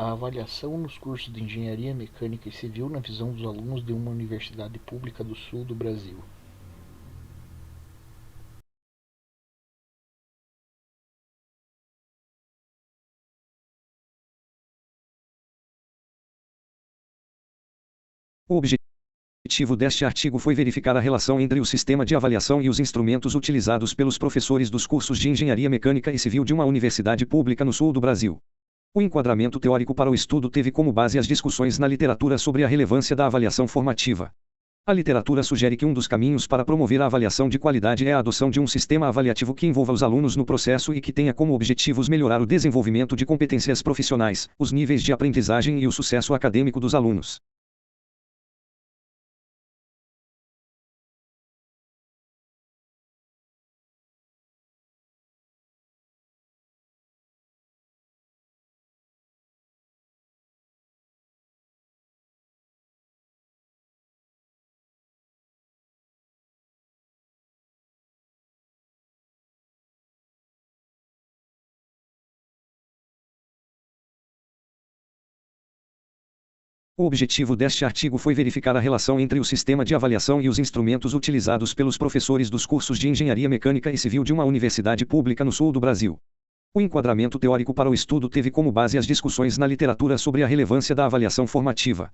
A avaliação nos cursos de Engenharia Mecânica e Civil na visão dos alunos de uma universidade pública do sul do Brasil. O objetivo deste artigo foi verificar a relação entre o sistema de avaliação e os instrumentos utilizados pelos professores dos cursos de Engenharia Mecânica e Civil de uma universidade pública no sul do Brasil. O enquadramento teórico para o estudo teve como base as discussões na literatura sobre a relevância da avaliação formativa. A literatura sugere que um dos caminhos para promover a avaliação de qualidade é a adoção de um sistema avaliativo que envolva os alunos no processo e que tenha como objetivos melhorar o desenvolvimento de competências profissionais, os níveis de aprendizagem e o sucesso acadêmico dos alunos. O objetivo deste artigo foi verificar a relação entre o sistema de avaliação e os instrumentos utilizados pelos professores dos cursos de Engenharia Mecânica e Civil de uma universidade pública no sul do Brasil. O enquadramento teórico para o estudo teve como base as discussões na literatura sobre a relevância da avaliação formativa.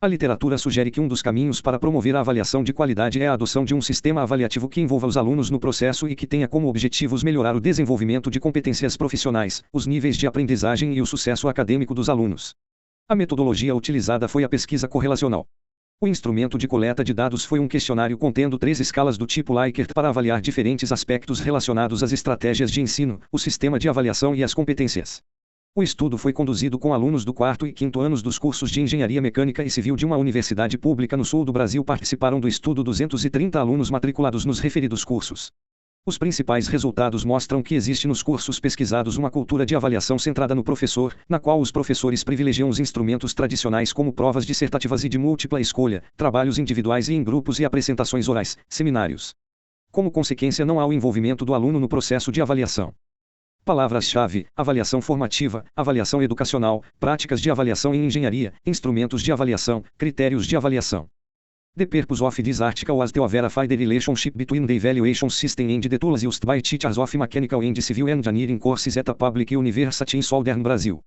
A literatura sugere que um dos caminhos para promover a avaliação de qualidade é a adoção de um sistema avaliativo que envolva os alunos no processo e que tenha como objetivos melhorar o desenvolvimento de competências profissionais, os níveis de aprendizagem e o sucesso acadêmico dos alunos. A metodologia utilizada foi a pesquisa correlacional. O instrumento de coleta de dados foi um questionário contendo 3 escalas do tipo Likert para avaliar diferentes aspectos relacionados às estratégias de ensino, o sistema de avaliação e as competências. O estudo foi conduzido com alunos do 4º e 5º anos dos cursos de Engenharia Mecânica e Civil de uma universidade pública no sul do Brasil. Participaram do estudo 230 alunos matriculados nos referidos cursos. Os principais resultados mostram que existe nos cursos pesquisados uma cultura de avaliação centrada no professor, na qual os professores privilegiam os instrumentos tradicionais como provas dissertativas e de múltipla escolha, trabalhos individuais e em grupos e apresentações orais, seminários. Como consequência, não há o envolvimento do aluno no processo de avaliação. Palavras-chave: avaliação formativa, avaliação educacional, práticas de avaliação em engenharia, instrumentos de avaliação, critérios de avaliação. The purpose of this article was to verify the relationship between the evaluation system and the tools used by teachers of mechanical and civil engineering courses at a public university in southern Brazil.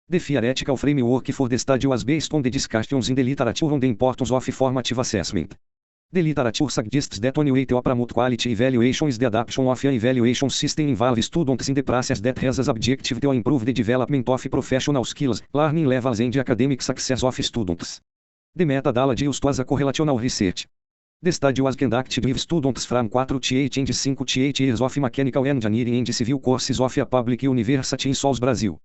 The theoretical framework for the study was based on the discussions in the literature on the importance of formative assessment. The literature suggests that one way to promote quality evaluation is the adoption of an evaluation system involving students in the process that has as objective to improve the development of professional skills, learning levels and academic success of students. The methodology used was a correlational research. The study was conducted with students from 4 to 8 and 5 to 8 years of mechanical engineering and civil courses of a public university in South Brazil.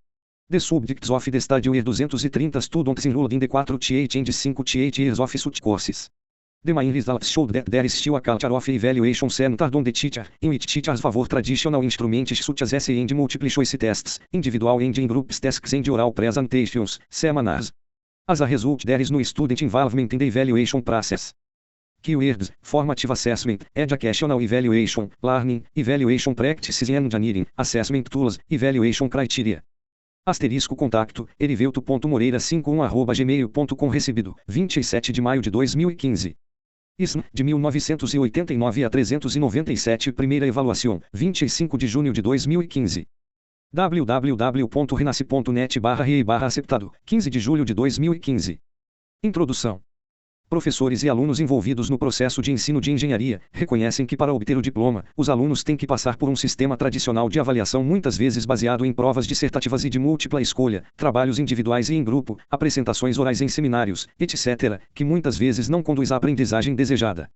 The subjects of the study were 230 students enrolled in the 4 to 8 and 5 to 8 years of such courses. The main results showed that there is still a culture of evaluation centered on the teacher, in which teachers favor traditional instruments such as essay and multiple choice tests, individual and in group tasks and oral presentations, seminars. As a result, there is no student involvement in the evaluation process. Keywords: formative assessment, educational evaluation, learning, evaluation practices in engineering, assessment tools, evaluation criteria. *Contato, erivelto.moreira51@gmail.com. Recebido, 27 de maio de 2015. ISN, de 1989 a 397. Primeira avaliação, 25 de junho de 2015. www.renasce.net/rei/aceptado, 15 de julho de 2015. Introdução. Professores e alunos envolvidos no processo de ensino de engenharia reconhecem que para obter o diploma, os alunos têm que passar por um sistema tradicional de avaliação muitas vezes baseado em provas dissertativas e de múltipla escolha, trabalhos individuais e em grupo, apresentações orais em seminários, etc., que muitas vezes não conduz à aprendizagem desejada.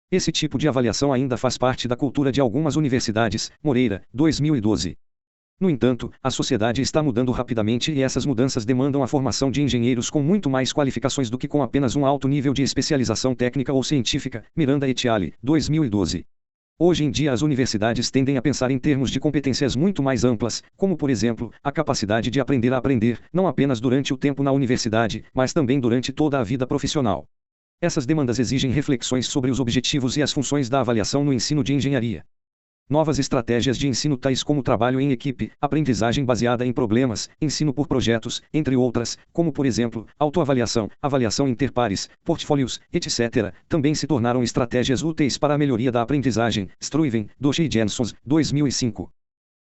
Esse tipo de avaliação ainda faz parte da cultura de algumas universidades. Moreira, 2012. No entanto, a sociedade está mudando rapidamente e essas mudanças demandam a formação de engenheiros com muito mais qualificações do que com apenas um alto nível de especialização técnica ou científica. Miranda et al., 2012. Hoje em dia as universidades tendem a pensar em termos de competências muito mais amplas, como por exemplo, a capacidade de aprender a aprender, não apenas durante o tempo na universidade, mas também durante toda a vida profissional. Essas demandas exigem reflexões sobre os objetivos e as funções da avaliação no ensino de engenharia. Novas estratégias de ensino tais como trabalho em equipe, aprendizagem baseada em problemas, ensino por projetos, entre outras, como por exemplo, autoavaliação, avaliação interpares, portfólios, etc., também se tornaram estratégias úteis para a melhoria da aprendizagem. Struiven, Doshi e Jensons, 2005.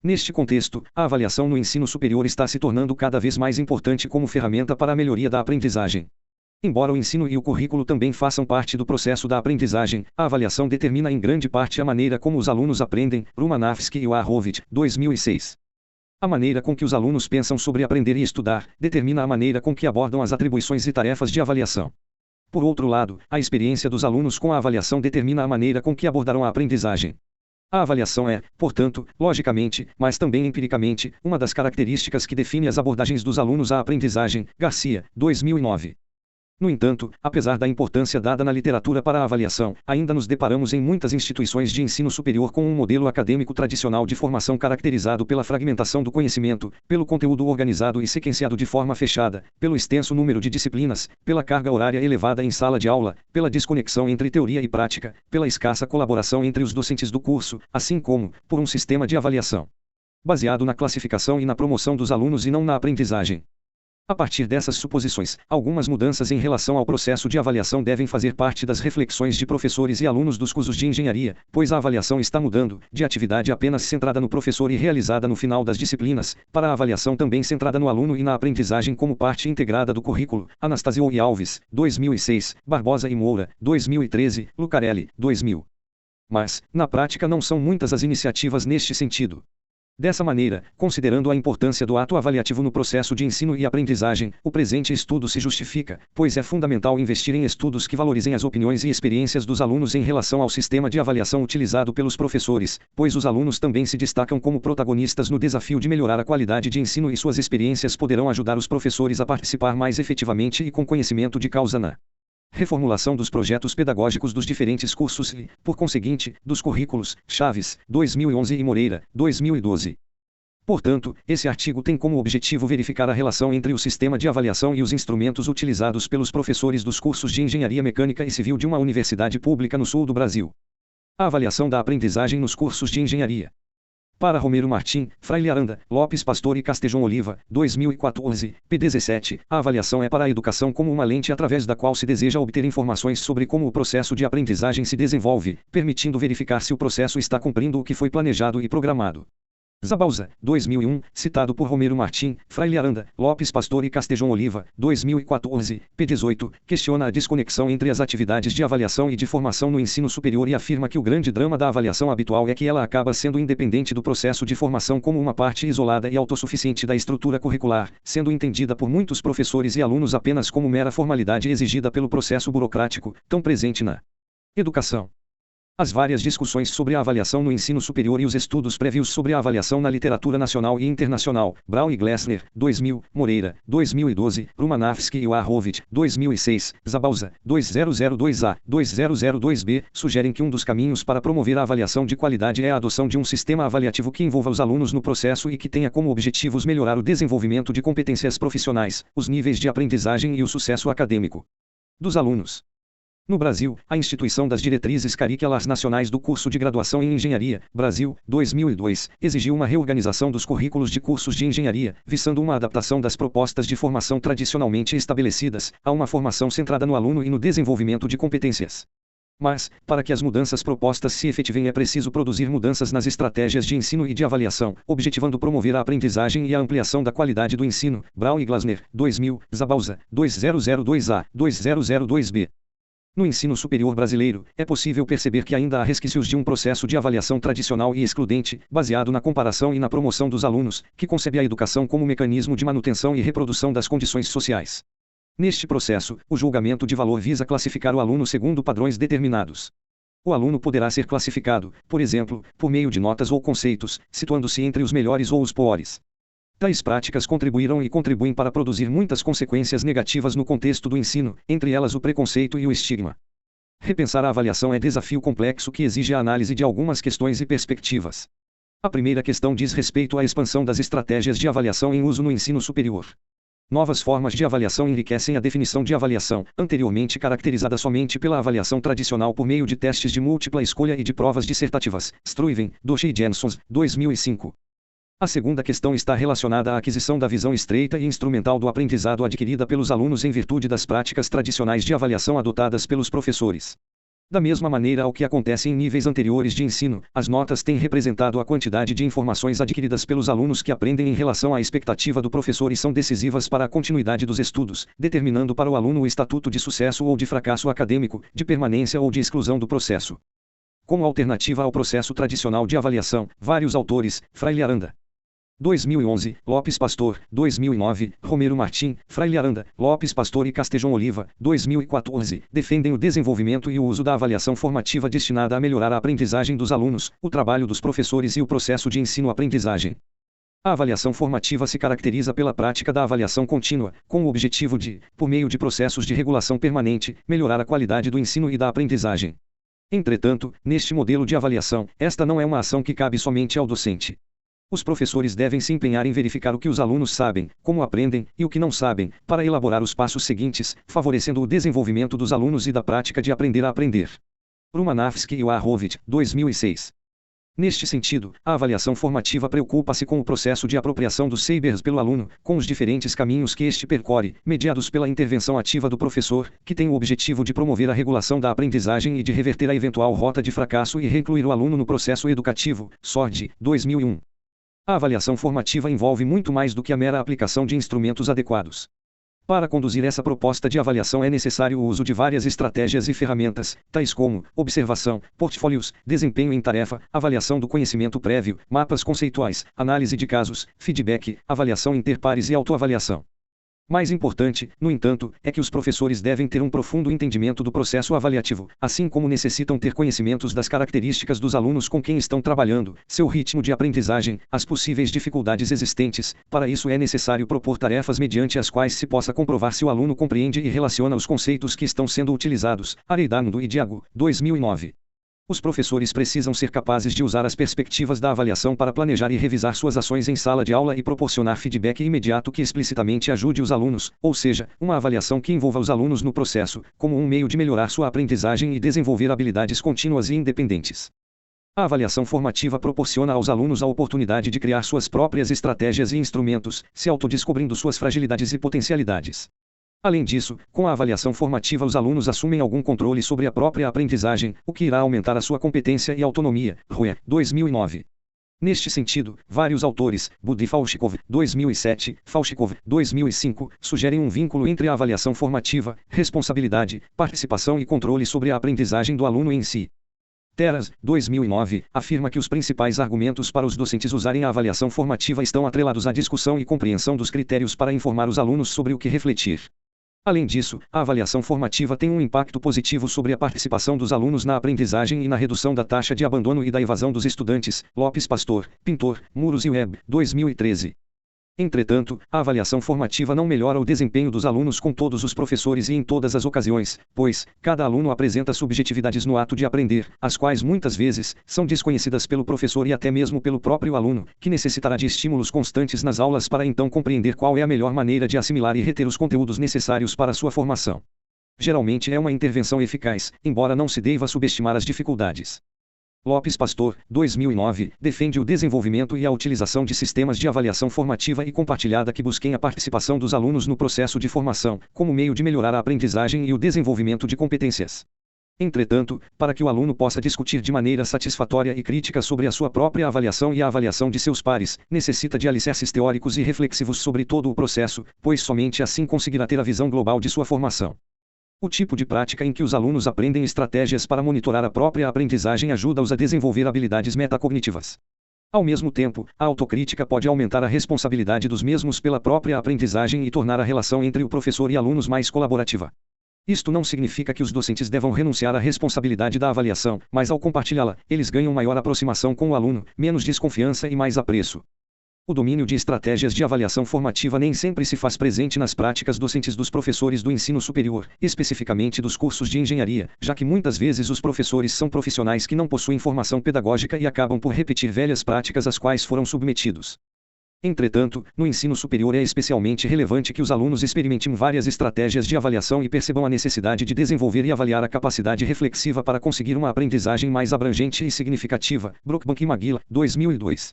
Neste contexto, a avaliação no ensino superior está se tornando cada vez mais importante como ferramenta para a melhoria da aprendizagem. Embora o ensino e o currículo também façam parte do processo da aprendizagem, a avaliação determina em grande parte a maneira como os alunos aprendem. Romanowski e Wachowicz, 2006. A maneira com que os alunos pensam sobre aprender e estudar determina a maneira com que abordam as atribuições e tarefas de avaliação. Por outro lado, a experiência dos alunos com a avaliação determina a maneira com que abordarão a aprendizagem. A avaliação é, portanto, logicamente, mas também empiricamente, uma das características que define as abordagens dos alunos à aprendizagem. Garcia, 2009. No entanto, apesar da importância dada na literatura para a avaliação, ainda nos deparamos em muitas instituições de ensino superior com um modelo acadêmico tradicional de formação caracterizado pela fragmentação do conhecimento, pelo conteúdo organizado e sequenciado de forma fechada, pelo extenso número de disciplinas, pela carga horária elevada em sala de aula, pela desconexão entre teoria e prática, pela escassa colaboração entre os docentes do curso, assim como, por um sistema de avaliação baseado na classificação e na promoção dos alunos e não na aprendizagem. A partir dessas suposições, algumas mudanças em relação ao processo de avaliação devem fazer parte das reflexões de professores e alunos dos cursos de engenharia, pois a avaliação está mudando, de atividade apenas centrada no professor e realizada no final das disciplinas, para a avaliação também centrada no aluno e na aprendizagem como parte integrada do currículo. Anastasio e Alves, 2006, Barbosa e Moura, 2013, Lucarelli, 2000. Mas, na prática não são muitas as iniciativas neste sentido. Dessa maneira, considerando a importância do ato avaliativo no processo de ensino e aprendizagem, o presente estudo se justifica, pois é fundamental investir em estudos que valorizem as opiniões e experiências dos alunos em relação ao sistema de avaliação utilizado pelos professores, pois os alunos também se destacam como protagonistas no desafio de melhorar a qualidade de ensino e suas experiências poderão ajudar os professores a participar mais efetivamente e com conhecimento de causa na reformulação dos projetos pedagógicos dos diferentes cursos e, por conseguinte, dos currículos. Chaves, 2011 e Moreira, 2012. Portanto, esse artigo tem como objetivo verificar a relação entre o sistema de avaliação e os instrumentos utilizados pelos professores dos cursos de Engenharia Mecânica e Civil de uma universidade pública no sul do Brasil. A avaliação da aprendizagem nos cursos de engenharia. Para Romero Martim, Fraile Aranda, Lopes Pastor e Castejon Oliva, 2014, p. 17, a avaliação é para a educação como uma lente através da qual se deseja obter informações sobre como o processo de aprendizagem se desenvolve, permitindo verificar se o processo está cumprindo o que foi planejado e programado. Zabalza, 2001, citado por Romero Martim, Fraile Aranda, Lopes Pastor e Castejon Oliva, 2014, p. 18, questiona a desconexão entre as atividades de avaliação e de formação no ensino superior e afirma que o grande drama da avaliação habitual é que ela acaba sendo independente do processo de formação como uma parte isolada e autossuficiente da estrutura curricular, sendo entendida por muitos professores e alunos apenas como mera formalidade exigida pelo processo burocrático, tão presente na educação. As várias discussões sobre a avaliação no ensino superior e os estudos prévios sobre a avaliação na literatura nacional e internacional, Brown e Glessner, 2000, Moreira, 2012, Romanowski e Wachowicz, 2006, Zabalza, 2002A, 2002B, sugerem que um dos caminhos para promover a avaliação de qualidade é a adoção de um sistema avaliativo que envolva os alunos no processo e que tenha como objetivos melhorar o desenvolvimento de competências profissionais, os níveis de aprendizagem e o sucesso acadêmico dos alunos. No Brasil, a instituição das diretrizes curriculares nacionais do curso de graduação em engenharia, Brasil, 2002, exigiu uma reorganização dos currículos de cursos de engenharia, visando uma adaptação das propostas de formação tradicionalmente estabelecidas, a uma formação centrada no aluno e no desenvolvimento de competências. Mas, para que as mudanças propostas se efetivem é preciso produzir mudanças nas estratégias de ensino e de avaliação, objetivando promover a aprendizagem e a ampliação da qualidade do ensino. Brown e Glessner, 2000, Zabalza, 2002A, 2002B. No ensino superior brasileiro, é possível perceber que ainda há resquícios de um processo de avaliação tradicional e excludente, baseado na comparação e na promoção dos alunos, que concebe a educação como mecanismo de manutenção e reprodução das condições sociais. Neste processo, o julgamento de valor visa classificar o aluno segundo padrões determinados. O aluno poderá ser classificado, por exemplo, por meio de notas ou conceitos, situando-se entre os melhores ou os piores. Tais práticas contribuíram e contribuem para produzir muitas consequências negativas no contexto do ensino, entre elas o preconceito e o estigma. Repensar a avaliação é desafio complexo que exige a análise de algumas questões e perspectivas. A primeira questão diz respeito à expansão das estratégias de avaliação em uso no ensino superior. Novas formas de avaliação enriquecem a definição de avaliação, anteriormente caracterizada somente pela avaliação tradicional por meio de testes de múltipla escolha e de provas dissertativas. Struiven, Doshi e Jensons, 2005. A segunda questão está relacionada à aquisição da visão estreita e instrumental do aprendizado adquirida pelos alunos em virtude das práticas tradicionais de avaliação adotadas pelos professores. Da mesma maneira ao que acontece em níveis anteriores de ensino, as notas têm representado a quantidade de informações adquiridas pelos alunos que aprendem em relação à expectativa do professor e são decisivas para a continuidade dos estudos, determinando para o aluno o estatuto de sucesso ou de fracasso acadêmico, de permanência ou de exclusão do processo. Como alternativa ao processo tradicional de avaliação, vários autores, Freire Aranda, 2011, Lopes Pastor, 2009, Romero Martim, Freire Aranda, Lopes Pastor e Castejon Oliva, 2014, defendem o desenvolvimento e o uso da avaliação formativa destinada a melhorar a aprendizagem dos alunos, o trabalho dos professores e o processo de ensino-aprendizagem. A avaliação formativa se caracteriza pela prática da avaliação contínua, com o objetivo de, por meio de processos de regulação permanente, melhorar a qualidade do ensino e da aprendizagem. Entretanto, neste modelo de avaliação, esta não é uma ação que cabe somente ao docente. Os professores devem se empenhar em verificar o que os alunos sabem, como aprendem, e o que não sabem, para elaborar os passos seguintes, favorecendo o desenvolvimento dos alunos e da prática de aprender a aprender. Rumanavsky e Wahovic, 2006. Neste sentido, a avaliação formativa preocupa-se com o processo de apropriação dos sabers pelo aluno, com os diferentes caminhos que este percorre, mediados pela intervenção ativa do professor, que tem o objetivo de promover a regulação da aprendizagem e de reverter a eventual rota de fracasso e reincluir o aluno no processo educativo. Sordi, 2001. A avaliação formativa envolve muito mais do que a mera aplicação de instrumentos adequados. Para conduzir essa proposta de avaliação é necessário o uso de várias estratégias e ferramentas, tais como observação, portfólios, desempenho em tarefa, avaliação do conhecimento prévio, mapas conceituais, análise de casos, feedback, avaliação interpares e autoavaliação. Mais importante, no entanto, é que os professores devem ter um profundo entendimento do processo avaliativo, assim como necessitam ter conhecimentos das características dos alunos com quem estão trabalhando, seu ritmo de aprendizagem, as possíveis dificuldades existentes. Para isso é necessário propor tarefas mediante as quais se possa comprovar se o aluno compreende e relaciona os conceitos que estão sendo utilizados. Areidano e Diago, 2009. Os professores precisam ser capazes de usar as perspectivas da avaliação para planejar e revisar suas ações em sala de aula e proporcionar feedback imediato que explicitamente ajude os alunos, ou seja, uma avaliação que envolva os alunos no processo, como um meio de melhorar sua aprendizagem e desenvolver habilidades contínuas e independentes. A avaliação formativa proporciona aos alunos a oportunidade de criar suas próprias estratégias e instrumentos, se autodescobrindo suas fragilidades e potencialidades. Além disso, com a avaliação formativa os alunos assumem algum controle sobre a própria aprendizagem, o que irá aumentar a sua competência e autonomia. Rue, 2009. Neste sentido, vários autores, Bud e Falshikov, 2007, Falshikov, 2005, sugerem um vínculo entre a avaliação formativa, responsabilidade, participação e controle sobre a aprendizagem do aluno em si. Teras, 2009, afirma que os principais argumentos para os docentes usarem a avaliação formativa estão atrelados à discussão e compreensão dos critérios para informar os alunos sobre o que refletir. Além disso, a avaliação formativa tem um impacto positivo sobre a participação dos alunos na aprendizagem e na redução da taxa de abandono e da evasão dos estudantes. Lopes Pastor, Pintor, Muros e Webb, 2013. Entretanto, a avaliação formativa não melhora o desempenho dos alunos com todos os professores e em todas as ocasiões, pois, cada aluno apresenta subjetividades no ato de aprender, as quais muitas vezes, são desconhecidas pelo professor e até mesmo pelo próprio aluno, que necessitará de estímulos constantes nas aulas para então compreender qual é a melhor maneira de assimilar e reter os conteúdos necessários para sua formação. Geralmente é uma intervenção eficaz, embora não se deva subestimar as dificuldades. Lopes Pastor, 2009, defende o desenvolvimento e a utilização de sistemas de avaliação formativa e compartilhada que busquem a participação dos alunos no processo de formação, como meio de melhorar a aprendizagem e o desenvolvimento de competências. Entretanto, para que o aluno possa discutir de maneira satisfatória e crítica sobre a sua própria avaliação e a avaliação de seus pares, necessita de alicerces teóricos e reflexivos sobre todo o processo, pois somente assim conseguirá ter a visão global de sua formação. O tipo de prática em que os alunos aprendem estratégias para monitorar a própria aprendizagem ajuda-os a desenvolver habilidades metacognitivas. Ao mesmo tempo, a autocrítica pode aumentar a responsabilidade dos mesmos pela própria aprendizagem e tornar a relação entre o professor e alunos mais colaborativa. Isto não significa que os docentes devam renunciar à responsabilidade da avaliação, mas ao compartilhá-la, eles ganham maior aproximação com o aluno, menos desconfiança e mais apreço. O domínio de estratégias de avaliação formativa nem sempre se faz presente nas práticas docentes dos professores do ensino superior, especificamente dos cursos de engenharia, já que muitas vezes os professores são profissionais que não possuem formação pedagógica e acabam por repetir velhas práticas às quais foram submetidos. Entretanto, no ensino superior é especialmente relevante que os alunos experimentem várias estratégias de avaliação e percebam a necessidade de desenvolver e avaliar a capacidade reflexiva para conseguir uma aprendizagem mais abrangente e significativa. Brookbank e Maguila, 2002.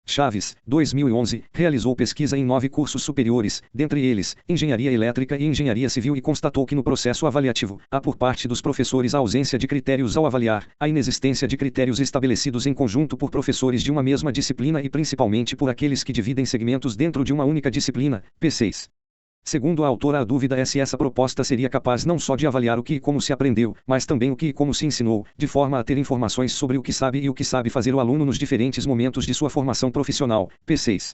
Chaves, 2011, realizou pesquisa em 9 cursos superiores, dentre eles, Engenharia Elétrica e Engenharia Civil, e constatou que no processo avaliativo, há por parte dos professores a ausência de critérios ao avaliar, a inexistência de critérios estabelecidos em conjunto por professores de uma mesma disciplina e principalmente por aqueles que dividem segmentos dentro de uma única disciplina, P6. Segundo a autora, a dúvida é se essa proposta seria capaz não só de avaliar o que e como se aprendeu, mas também o que e como se ensinou, de forma a ter informações sobre o que sabe e o que sabe fazer o aluno nos diferentes momentos de sua formação profissional, P6.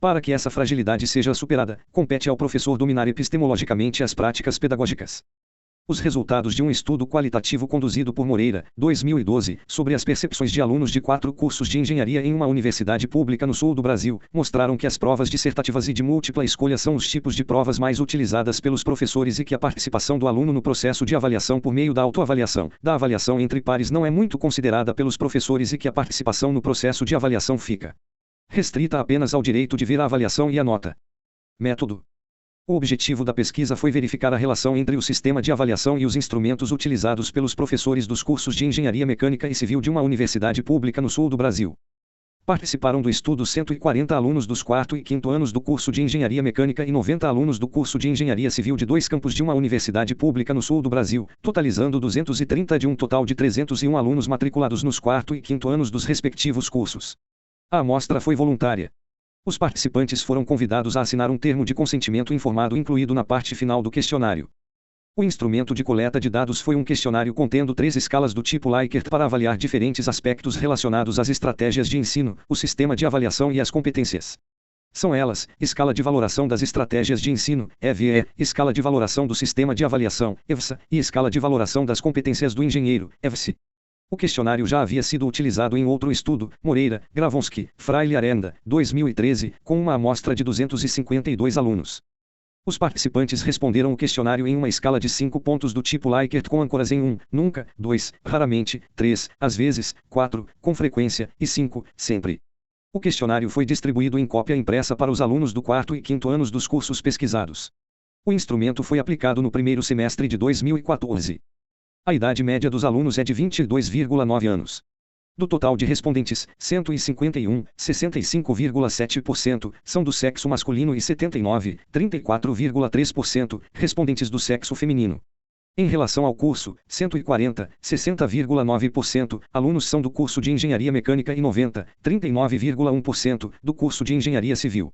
Para que essa fragilidade seja superada, compete ao professor dominar epistemologicamente as práticas pedagógicas. Os resultados de um estudo qualitativo conduzido por Moreira, 2012, sobre as percepções de alunos de 4 cursos de engenharia em uma universidade pública no sul do Brasil, mostraram que as provas dissertativas e de múltipla escolha são os tipos de provas mais utilizadas pelos professores e que a participação do aluno no processo de avaliação por meio da autoavaliação, da avaliação entre pares, não é muito considerada pelos professores e que a participação no processo de avaliação fica restrita apenas ao direito de ver a avaliação e a nota. Método. O objetivo da pesquisa foi verificar a relação entre o sistema de avaliação e os instrumentos utilizados pelos professores dos cursos de Engenharia Mecânica e Civil de uma universidade pública no sul do Brasil. Participaram do estudo 140 alunos dos 4º e 5º anos do curso de Engenharia Mecânica e 90 alunos do curso de Engenharia Civil de 2 campos de uma universidade pública no sul do Brasil, totalizando 230 de um total de 301 alunos matriculados nos 4º e 5º anos dos respectivos cursos. A amostra foi voluntária. Os participantes foram convidados a assinar um termo de consentimento informado incluído na parte final do questionário. O instrumento de coleta de dados foi um questionário contendo 3 escalas do tipo Likert para avaliar diferentes aspectos relacionados às estratégias de ensino, o sistema de avaliação e as competências. São elas: Escala de Valoração das Estratégias de Ensino, EVE, Escala de Valoração do Sistema de Avaliação, EVSA, e Escala de Valoração das Competências do Engenheiro, EVSI. O questionário já havia sido utilizado em outro estudo, Moreira, Gravonsky, Fraile Arenda, 2013, com uma amostra de 252 alunos. Os participantes responderam o questionário em uma escala de 5 pontos do tipo Likert, com âncoras em 1, nunca, 2, raramente, 3, às vezes, 4, com frequência, e 5, sempre. O questionário foi distribuído em cópia impressa para os alunos do 4º e 5º anos dos cursos pesquisados. O instrumento foi aplicado no primeiro semestre de 2014. A idade média dos alunos é de 22,9 anos. Do total de respondentes, 151, 65,7%, são do sexo masculino e 79, 34,3%, respondentes do sexo feminino. Em relação ao curso, 140, 60,9%, alunos são do curso de Engenharia Mecânica e 90, 39,1%, do curso de Engenharia Civil.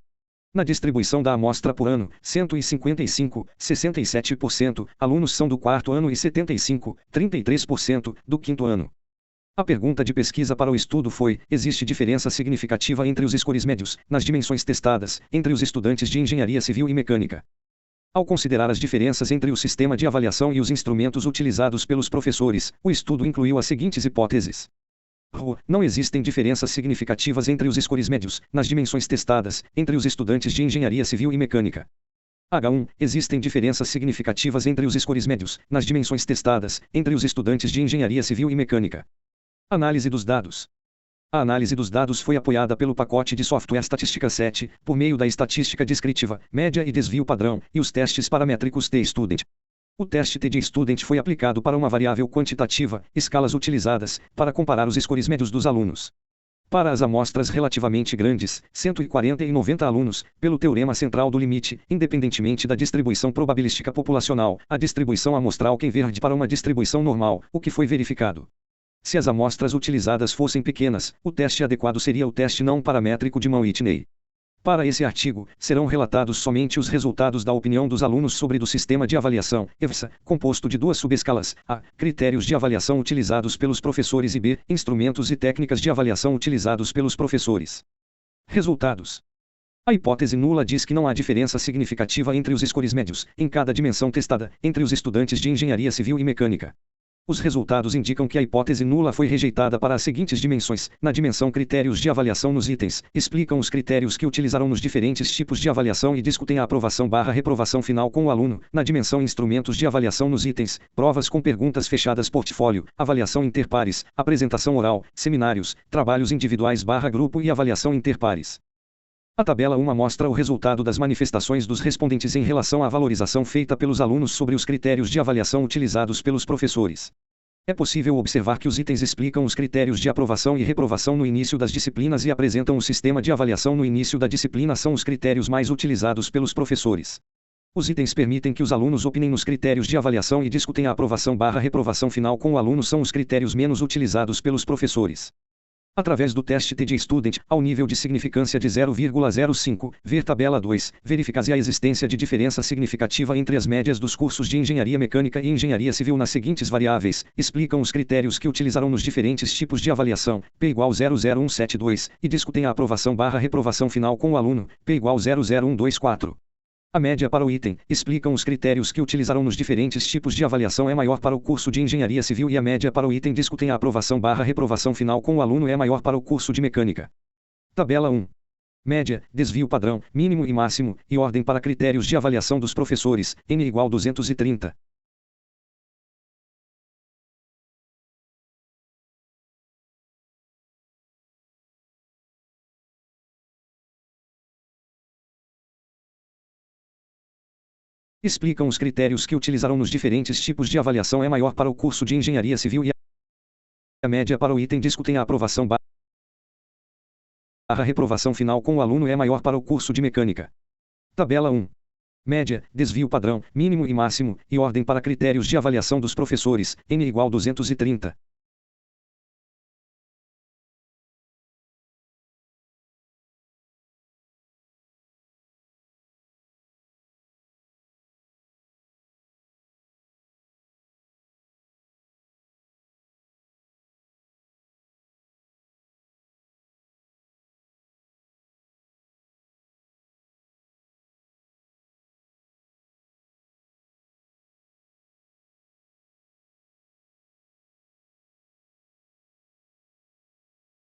Na distribuição da amostra por ano, 155, 67%, alunos são do 4º ano e 75, 33%, do 5º ano. A pergunta de pesquisa para o estudo foi: existe diferença significativa entre os scores médios, nas dimensões testadas, entre os estudantes de Engenharia Civil e Mecânica? Ao considerar as diferenças entre o sistema de avaliação e os instrumentos utilizados pelos professores, o estudo incluiu as seguintes hipóteses. Não existem diferenças significativas entre os scores médios, nas dimensões testadas, entre os estudantes de Engenharia Civil e Mecânica. H1. Existem diferenças significativas entre os scores médios, nas dimensões testadas, entre os estudantes de Engenharia Civil e Mecânica. Análise dos dados. A análise dos dados foi apoiada pelo pacote de software Statistica 7, por meio da estatística descritiva, média e desvio padrão, e os testes paramétricos T-Student. O teste T-Student foi aplicado para uma variável quantitativa, escalas utilizadas, para comparar os scores médios dos alunos. Para as amostras relativamente grandes, 140 e 90 alunos, pelo teorema central do limite, independentemente da distribuição probabilística populacional, a distribuição amostral converge para uma distribuição normal, o que foi verificado. Se as amostras utilizadas fossem pequenas, o teste adequado seria o teste não paramétrico de Mann-Whitney. Para esse artigo, serão relatados somente os resultados da opinião dos alunos sobre do sistema de avaliação, EVSA, composto de 2 subescalas: A. Critérios de avaliação utilizados pelos professores e B. Instrumentos e técnicas de avaliação utilizados pelos professores. Resultados. A hipótese nula diz que não há diferença significativa entre os scores médios, em cada dimensão testada, entre os estudantes de Engenharia Civil e Mecânica. Os resultados indicam que a hipótese nula foi rejeitada para as seguintes dimensões: na dimensão critérios de avaliação nos itens, explicam os critérios que utilizarão nos diferentes tipos de avaliação e discutem a aprovação/reprovação final com o aluno; na dimensão instrumentos de avaliação nos itens, provas com perguntas fechadas, portfólio, avaliação interpares, apresentação oral, seminários, trabalhos individuais/grupo e avaliação interpares. A tabela 1 mostra o resultado das manifestações dos respondentes em relação à valorização feita pelos alunos sobre os critérios de avaliação utilizados pelos professores. É possível observar que os itens explicam os critérios de aprovação e reprovação no início das disciplinas e apresentam o sistema de avaliação no início da disciplina são os critérios mais utilizados pelos professores. Os itens permitem que os alunos opinem nos critérios de avaliação e discutem a aprovação/reprovação final com o aluno são os critérios menos utilizados pelos professores. Através do teste TD Student, ao nível de significância de 0,05, ver tabela 2, verifica-se a existência de diferença significativa entre as médias dos cursos de Engenharia Mecânica e Engenharia Civil nas seguintes variáveis, explicam os critérios que utilizarão nos diferentes tipos de avaliação, P igual 00172, e discutem a aprovação/reprovação final com o aluno, P igual 00124. A média para o item, explicam os critérios que utilizarão nos diferentes tipos de avaliação é maior para o curso de Engenharia Civil e a média para o item discutem a aprovação/reprovação final com o aluno é maior para o curso de Mecânica. Tabela 1. Média, desvio padrão, mínimo e máximo, e ordem para critérios de avaliação dos professores, N igual 230. Explicam os critérios que utilizarão nos diferentes tipos de avaliação é maior para o curso de Engenharia Civil e a média para o item discutem a aprovação/reprovação final com o aluno é maior para o curso de Mecânica. Tabela 1. Média, desvio padrão, mínimo e máximo, e ordem para critérios de avaliação dos professores, N igual 230.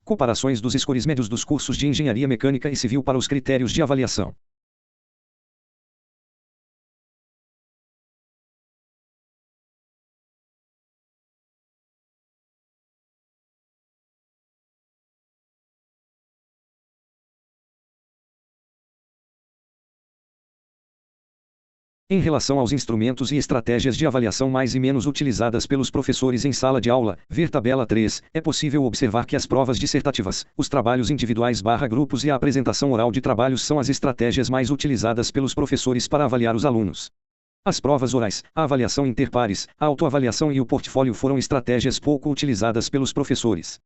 Comparações dos scores médios dos cursos de Engenharia Mecânica e Civil para os critérios de avaliação. Em relação aos instrumentos e estratégias de avaliação mais e menos utilizadas pelos professores em sala de aula, ver tabela 3, é possível observar que as provas dissertativas, os trabalhos individuais/grupos e a apresentação oral de trabalhos são as estratégias mais utilizadas pelos professores para avaliar os alunos. As provas orais, a avaliação interpares, a autoavaliação e o portfólio foram estratégias pouco utilizadas pelos professores.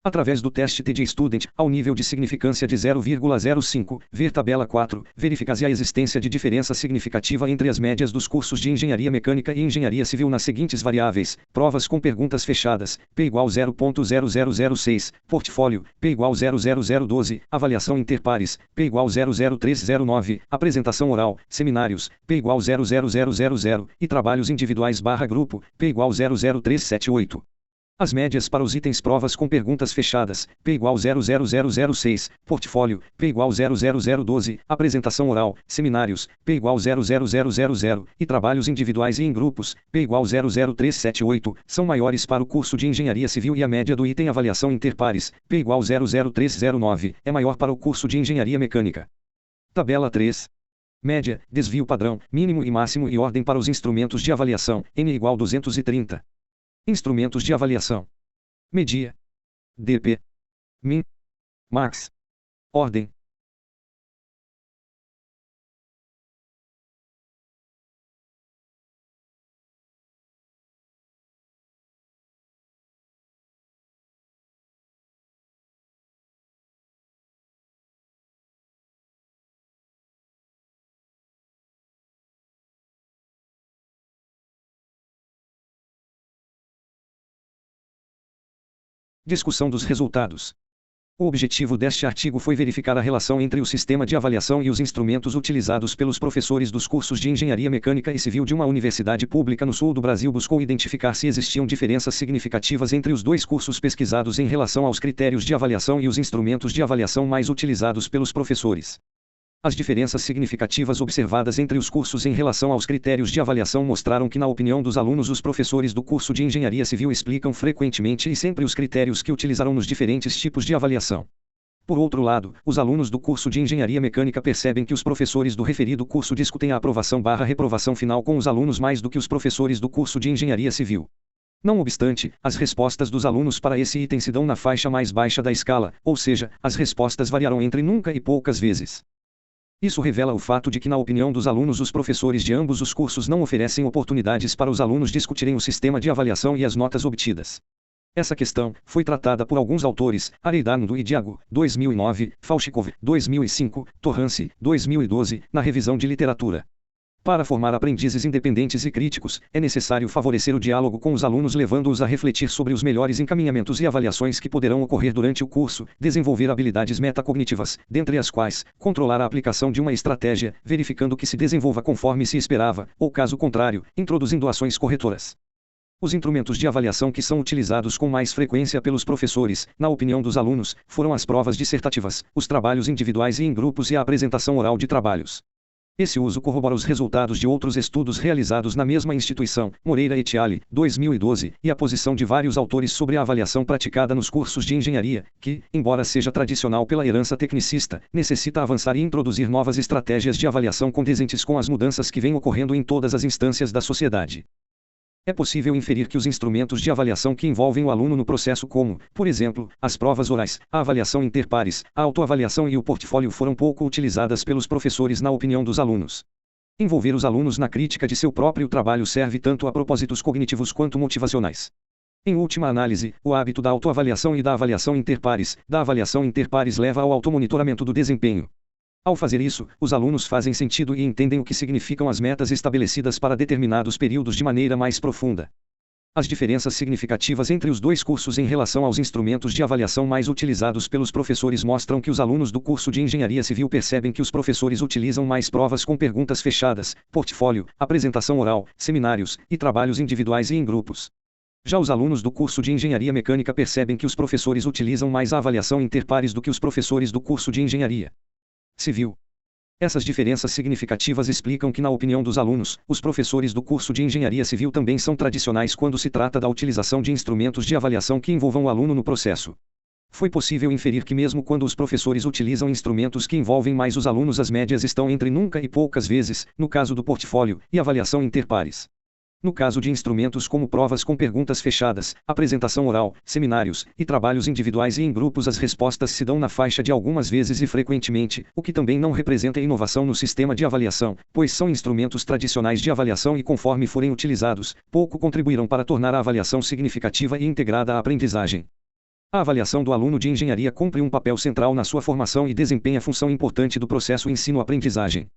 Através do teste TD Student, ao nível de significância de 0,05, ver tabela 4, verifica-se a existência de diferença significativa entre as médias dos cursos de Engenharia Mecânica e Engenharia Civil nas seguintes variáveis, provas com perguntas fechadas, P igual 0.0006, portfólio, P igual 00012, avaliação interpares, P igual 00309, apresentação oral, seminários, P igual 00000, e trabalhos individuais/grupo, P igual 00378. As médias para os itens provas com perguntas fechadas, P igual 00006, portfólio, P igual 00012, apresentação oral, seminários, P igual 00000, e trabalhos individuais e em grupos, P igual 00378, são maiores para o curso de Engenharia Civil e a média do item avaliação interpares, P igual 00309, é maior para o curso de Engenharia Mecânica. Tabela 3. Média, desvio padrão, mínimo e máximo e ordem para os instrumentos de avaliação, N igual 230. Instrumentos de avaliação. Media. DP. Min. Max. Ordem. Discussão dos resultados. O objetivo deste artigo foi verificar a relação entre o sistema de avaliação e os instrumentos utilizados pelos professores dos cursos de Engenharia Mecânica e Civil de uma universidade pública no sul do Brasil. Buscou identificar se existiam diferenças significativas entre os dois cursos pesquisados em relação aos critérios de avaliação e os instrumentos de avaliação mais utilizados pelos professores. As diferenças significativas observadas entre os cursos em relação aos critérios de avaliação mostraram que, na opinião dos alunos, os professores do curso de Engenharia Civil explicam frequentemente e sempre os critérios que utilizarão nos diferentes tipos de avaliação. Por outro lado, os alunos do curso de Engenharia Mecânica percebem que os professores do referido curso discutem a aprovação/reprovação final com os alunos mais do que os professores do curso de Engenharia Civil. Não obstante, as respostas dos alunos para esse item se dão na faixa mais baixa da escala, ou seja, as respostas variarão entre nunca e poucas vezes. Isso revela o fato de que, na opinião dos alunos, os professores de ambos os cursos não oferecem oportunidades para os alunos discutirem o sistema de avaliação e as notas obtidas. Essa questão foi tratada por alguns autores: Areidardo e Diago, 2009, Fauchikov, 2005, Torrance, 2012, na revisão de literatura. Para formar aprendizes independentes e críticos, é necessário favorecer o diálogo com os alunos, levando-os a refletir sobre os melhores encaminhamentos e avaliações que poderão ocorrer durante o curso, desenvolver habilidades metacognitivas, dentre as quais, controlar a aplicação de uma estratégia, verificando que se desenvolva conforme se esperava, ou caso contrário, introduzindo ações corretoras. Os instrumentos de avaliação que são utilizados com mais frequência pelos professores, na opinião dos alunos, foram as provas dissertativas, os trabalhos individuais e em grupos e a apresentação oral de trabalhos. Esse uso corrobora os resultados de outros estudos realizados na mesma instituição, Moreira et al., 2012, e a posição de vários autores sobre a avaliação praticada nos cursos de engenharia, que, embora seja tradicional pela herança tecnicista, necessita avançar e introduzir novas estratégias de avaliação condizentes com as mudanças que vêm ocorrendo em todas as instâncias da sociedade. É possível inferir que os instrumentos de avaliação que envolvem o aluno no processo, como, por exemplo, as provas orais, a avaliação interpares, a autoavaliação e o portfólio, foram pouco utilizadas pelos professores na opinião dos alunos. Envolver os alunos na crítica de seu próprio trabalho serve tanto a propósitos cognitivos quanto motivacionais. Em última análise, o hábito da autoavaliação e da avaliação interpares leva ao automonitoramento do desempenho. Ao fazer isso, os alunos fazem sentido e entendem o que significam as metas estabelecidas para determinados períodos de maneira mais profunda. As diferenças significativas entre os dois cursos em relação aos instrumentos de avaliação mais utilizados pelos professores mostram que os alunos do curso de Engenharia Civil percebem que os professores utilizam mais provas com perguntas fechadas, portfólio, apresentação oral, seminários, e trabalhos individuais e em grupos. Já os alunos do curso de Engenharia Mecânica percebem que os professores utilizam mais a avaliação interpares do que os professores do curso de Engenharia Civil. Essas diferenças significativas explicam que, na opinião dos alunos, os professores do curso de Engenharia Civil também são tradicionais quando se trata da utilização de instrumentos de avaliação que envolvam o aluno no processo. Foi possível inferir que, mesmo quando os professores utilizam instrumentos que envolvem mais os alunos, as médias estão entre nunca e poucas vezes, no caso do portfólio, e avaliação interpares. No caso de instrumentos como provas com perguntas fechadas, apresentação oral, seminários, e trabalhos individuais e em grupos, as respostas se dão na faixa de algumas vezes e frequentemente, o que também não representa inovação no sistema de avaliação, pois são instrumentos tradicionais de avaliação e, conforme forem utilizados, pouco contribuirão para tornar a avaliação significativa e integrada à aprendizagem. A avaliação do aluno de engenharia cumpre um papel central na sua formação e desempenha função importante do processo ensino-aprendizagem.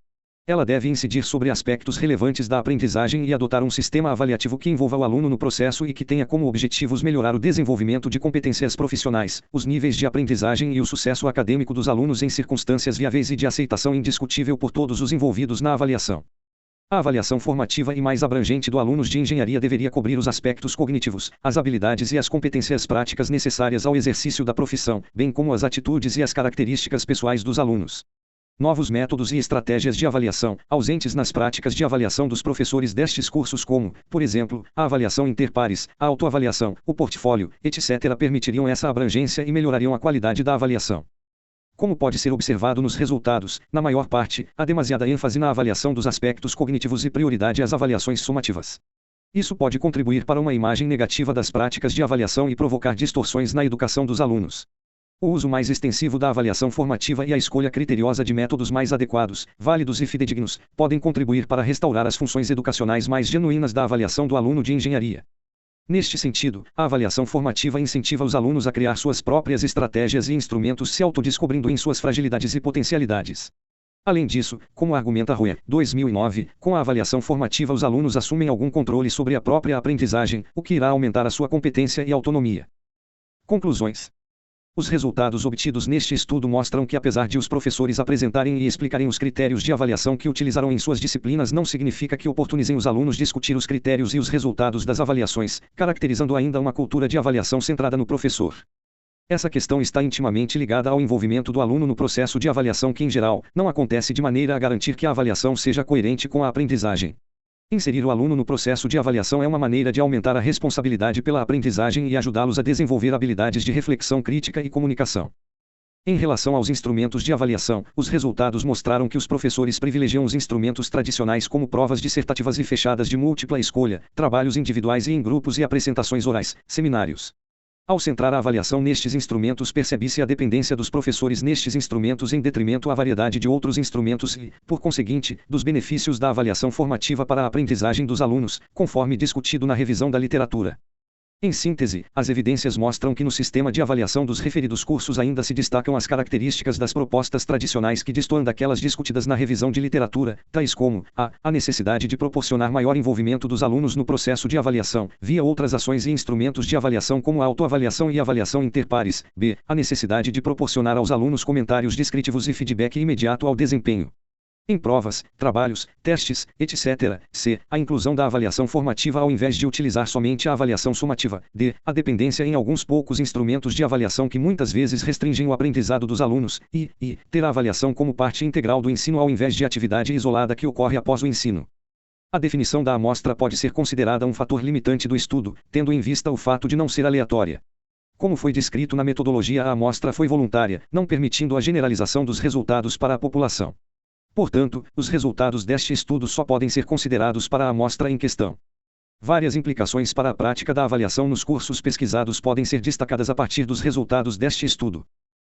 Ela deve incidir sobre aspectos relevantes da aprendizagem e adotar um sistema avaliativo que envolva o aluno no processo e que tenha como objetivos melhorar o desenvolvimento de competências profissionais, os níveis de aprendizagem e o sucesso acadêmico dos alunos em circunstâncias viáveis e de aceitação indiscutível por todos os envolvidos na avaliação. A avaliação formativa e mais abrangente do alunos de engenharia deveria cobrir os aspectos cognitivos, as habilidades e as competências práticas necessárias ao exercício da profissão, bem como as atitudes e as características pessoais dos alunos. Novos métodos e estratégias de avaliação, ausentes nas práticas de avaliação dos professores destes cursos, como, por exemplo, a avaliação interpares, a autoavaliação, o portfólio, etc., permitiriam essa abrangência e melhorariam a qualidade da avaliação. Como pode ser observado nos resultados, na maior parte, há demasiada ênfase na avaliação dos aspectos cognitivos e prioridade às avaliações sumativas. Isso pode contribuir para uma imagem negativa das práticas de avaliação e provocar distorções na educação dos alunos. O uso mais extensivo da avaliação formativa e a escolha criteriosa de métodos mais adequados, válidos e fidedignos, podem contribuir para restaurar as funções educacionais mais genuínas da avaliação do aluno de engenharia. Neste sentido, a avaliação formativa incentiva os alunos a criar suas próprias estratégias e instrumentos, se autodescobrindo em suas fragilidades e potencialidades. Além disso, como argumenta Roer, 2009, com a avaliação formativa os alunos assumem algum controle sobre a própria aprendizagem, o que irá aumentar a sua competência e autonomia. Conclusões. Os resultados obtidos neste estudo mostram que, apesar de os professores apresentarem e explicarem os critérios de avaliação que utilizarão em suas disciplinas, não significa que oportunizem os alunos discutir os critérios e os resultados das avaliações, caracterizando ainda uma cultura de avaliação centrada no professor. Essa questão está intimamente ligada ao envolvimento do aluno no processo de avaliação, que, em geral, não acontece de maneira a garantir que a avaliação seja coerente com a aprendizagem. Inserir o aluno no processo de avaliação é uma maneira de aumentar a responsabilidade pela aprendizagem e ajudá-los a desenvolver habilidades de reflexão crítica e comunicação. Em relação aos instrumentos de avaliação, os resultados mostraram que os professores privilegiam os instrumentos tradicionais como provas dissertativas e fechadas de múltipla escolha, trabalhos individuais e em grupos e apresentações orais, seminários. Ao centrar a avaliação nestes instrumentos, percebe-se a dependência dos professores nestes instrumentos em detrimento à variedade de outros instrumentos e, por conseguinte, dos benefícios da avaliação formativa para a aprendizagem dos alunos, conforme discutido na revisão da literatura. Em síntese, as evidências mostram que no sistema de avaliação dos referidos cursos ainda se destacam as características das propostas tradicionais que destoam daquelas discutidas na revisão de literatura, tais como a necessidade de proporcionar maior envolvimento dos alunos no processo de avaliação, via outras ações e instrumentos de avaliação como a autoavaliação e avaliação interpares, b. a necessidade de proporcionar aos alunos comentários descritivos e feedback imediato ao desempenho em provas, trabalhos, testes, etc. C. A inclusão da avaliação formativa ao invés de utilizar somente a avaliação sumativa. D. A dependência em alguns poucos instrumentos de avaliação que muitas vezes restringem o aprendizado dos alunos. E. Ter a avaliação como parte integral do ensino ao invés de atividade isolada que ocorre após o ensino. A definição da amostra pode ser considerada um fator limitante do estudo, tendo em vista o fato de não ser aleatória. Como foi descrito na metodologia, a amostra foi voluntária, não permitindo a generalização dos resultados para a população. Portanto, os resultados deste estudo só podem ser considerados para a amostra em questão. Várias implicações para a prática da avaliação nos cursos pesquisados podem ser destacadas a partir dos resultados deste estudo.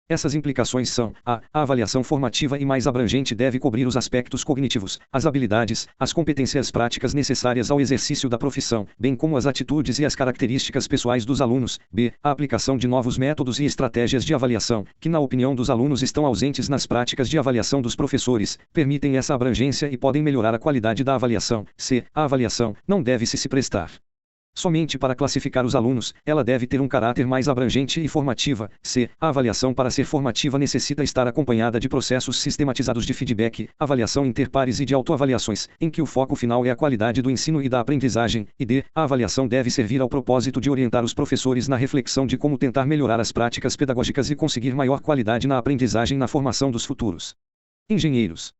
Essas implicações são: a avaliação formativa e mais abrangente deve cobrir os aspectos cognitivos, as habilidades, as competências práticas necessárias ao exercício da profissão, bem como as atitudes e as características pessoais dos alunos. B. A aplicação de novos métodos e estratégias de avaliação, que na opinião dos alunos estão ausentes nas práticas de avaliação dos professores, permitem essa abrangência e podem melhorar a qualidade da avaliação. C. A avaliação não deve se prestar somente para classificar os alunos, ela deve ter um caráter mais abrangente e formativa. C. A avaliação para ser formativa necessita estar acompanhada de processos sistematizados de feedback, avaliação interpares e de autoavaliações, em que o foco final é a qualidade do ensino e da aprendizagem. E D. A avaliação deve servir ao propósito de orientar os professores na reflexão de como tentar melhorar as práticas pedagógicas e conseguir maior qualidade na aprendizagem na formação dos futuros engenheiros.